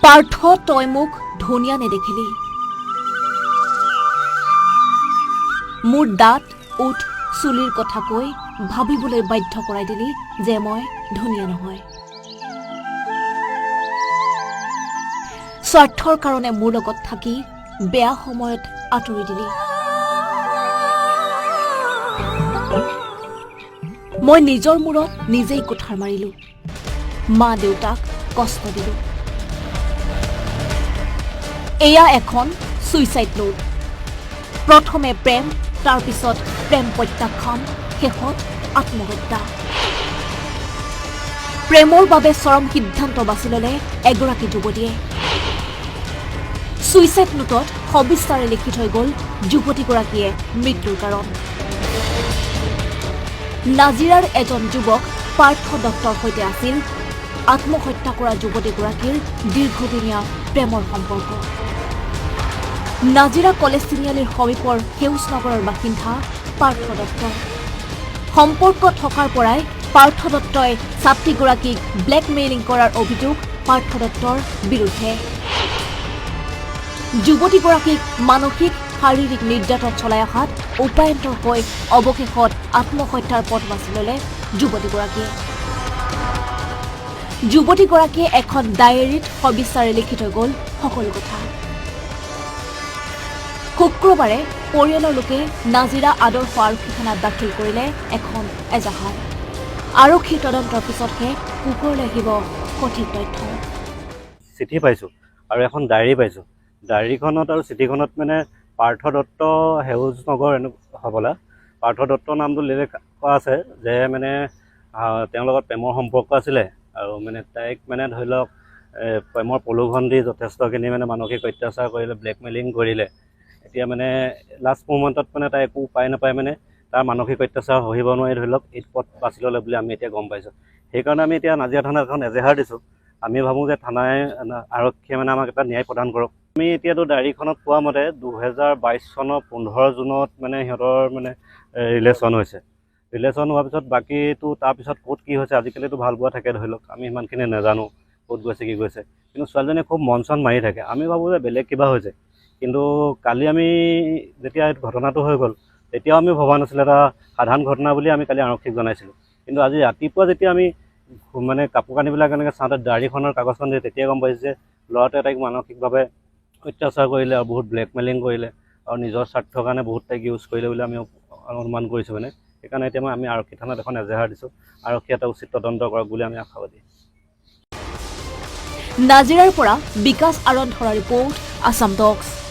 পাৰ্থ তই মোক ধনিয়া নেদেখিলি মোৰ দাঁত উঠ চুলিৰ কথা কৈ ভাবিবলৈ বাধ্য কৰাই দিলি যে মই ধনিয়া নহয় স্বাৰ্থৰ কাৰণে মোৰ লগত থাকি বেয়া সময়ত আঁতৰি দিলি মই নিজৰ মূৰত নিজেই কুঠাৰ মাৰিলো মা দেউতাক কষ্ট দিলো এয়া এখন সুইচাইড নোট প্ৰথমে প্ৰেম তাৰ পিছত প্ৰেম প্ৰত্যাখ্যান শেষত আত্মহত্যা প্ৰেমৰ বাবে চৰম সিদ্ধান্ত বাছি ল'লে এগৰাকী যুৱতীয়ে সুইচাইড নোটত সবিস্তাৰে লিখি থৈ গ'ল যুৱতীগৰাকীয়ে মৃত্যুৰ কাৰণ নাজিৰাৰ এজন যুৱক পাৰ্থ দত্তৰ সৈতে আছিল আত্মহত্যা কৰা যুৱতীগৰাকীৰ দীৰ্ঘদিনীয়া প্ৰেমৰ সম্পৰ্ক নাজিৰা কলেজ তিনিআলিৰ সমীপৰ সেউজনগৰৰ বাসিন্দা পাৰ্থ দত্ত সম্পৰ্ক থকাৰ পৰাই পাৰ্থ দত্তই ছাত্ৰীগৰাকীক ব্লেকমেইলিং কৰাৰ অভিযোগ পাৰ্থ দত্তৰ বিৰুদ্ধে যুৱতীগৰাকীক মানসিক শাৰীৰিক নিৰ্যাতন চলাই অহাত উপায়ন্তৰ হৈ অৱশেষত আত্মহত্যাৰ পথ বাছি ল'লে যুৱতীগৰাকীয়ে এখন ডায়েৰীত সবিস্তাৰে লিখি থৈ গ'ল সকলো কথা শুক্ৰবাৰে পৰিয়ালৰ লোকে নাজিৰা আদৰ্শ আৰক্ষী থানাত দাখিল কৰিলে এখন এজাহাৰ আৰক্ষী তদন্তৰ পিছতহে পোহৰলৈ আহিব সঠিক তথ্য চিঠি পাইছোঁ আৰু এখন ডায়েৰী পাইছোঁ ডায়েৰীখনত আৰু চিঠিখনত মানে পাৰ্থ দত্ত সেউজনগৰ হ'বলা পাৰ্থ দত্ত নামটো উল্লেখ কৰা আছে যে মানে তেওঁৰ লগত প্ৰেমৰ সম্পৰ্ক আছিলে আৰু মানে তাইক মানে ধৰি লওক প্ৰেমৰ প্ৰলোভন দি যথেষ্টখিনি মানে মানসিক অত্যাচাৰ কৰিলে ব্লেকমেইলিং কৰিলে এতিয়া মানে লাষ্ট মোমেণ্টত মানে তাই একো উপায় নাপায় মানে তাৰ মানসিক অত্যাচাৰ সহিব নোৱাৰি ধৰি লওক এই পথ বাছি ল'লে বুলি আমি এতিয়া গম পাইছোঁ সেইকাৰণে আমি এতিয়া নাজিৰা থানাত এখন এজাহাৰ দিছোঁ আমি ভাবোঁ যে থানাই আৰক্ষীয়ে মানে আমাক এটা ন্যায় প্ৰদান কৰক আমি এতিয়াতো ডায়েৰীখনত পোৱা মতে 2022 চনৰ 15 জুনত মানে সিহঁতৰ মানে ৰিলেশ্যন হোৱাৰ পিছত বাকীটো তাৰপিছত ক'ত কি হৈছে আজিকালিতো ভাল পোৱা থাকে ধৰি লওক আমি ইমানখিনি নাজানো ক'ত গৈছে কি গৈছে কিন্তু ছোৱালীজনীয়ে খুব মন চন মাৰি থাকে আমি ভাবোঁ যে বেলেগ কিবা হৈছে কিন্তু কালি আমি যেতিয়া ঘটনাটো হৈ গ'ল তেতিয়াও আমি ভবা নাছিলোঁ এটা সাধাৰণ ঘটনা বুলি আমি কালি আৰক্ষীক জনাইছিলোঁ কিন্তু আজি ৰাতিপুৱা যেতিয়া আমি মানে কাপোৰ কানিবিলাক এনেকৈ চাওঁতে ডায়েৰীখনৰ কাগজখন দিয়ে তেতিয়া গম পাইছোঁ যে ল'ৰাটোৱে তাইক মানসিকভাৱে অত্যাচাৰ কৰিলে আৰু বহুত ব্লেকমেইলিং কৰিলে আৰু নিজৰ স্বাৰ্থৰ কাৰণে বহুত তাইক ইউজ কৰিলে বুলি আমি অনুমান কৰিছোঁ মানে সেইকাৰণে এতিয়া আমি আৰক্ষী থানাত এখন এজাহাৰ দিছোঁ আৰক্ষীয়ে এটা উচিত তদন্ত কৰক বুলি আমি আশাবাদী নাজিৰাৰ পৰা বিকাশ আৰন্ধৰা ৰিপৰ্ট আছাম ডক্স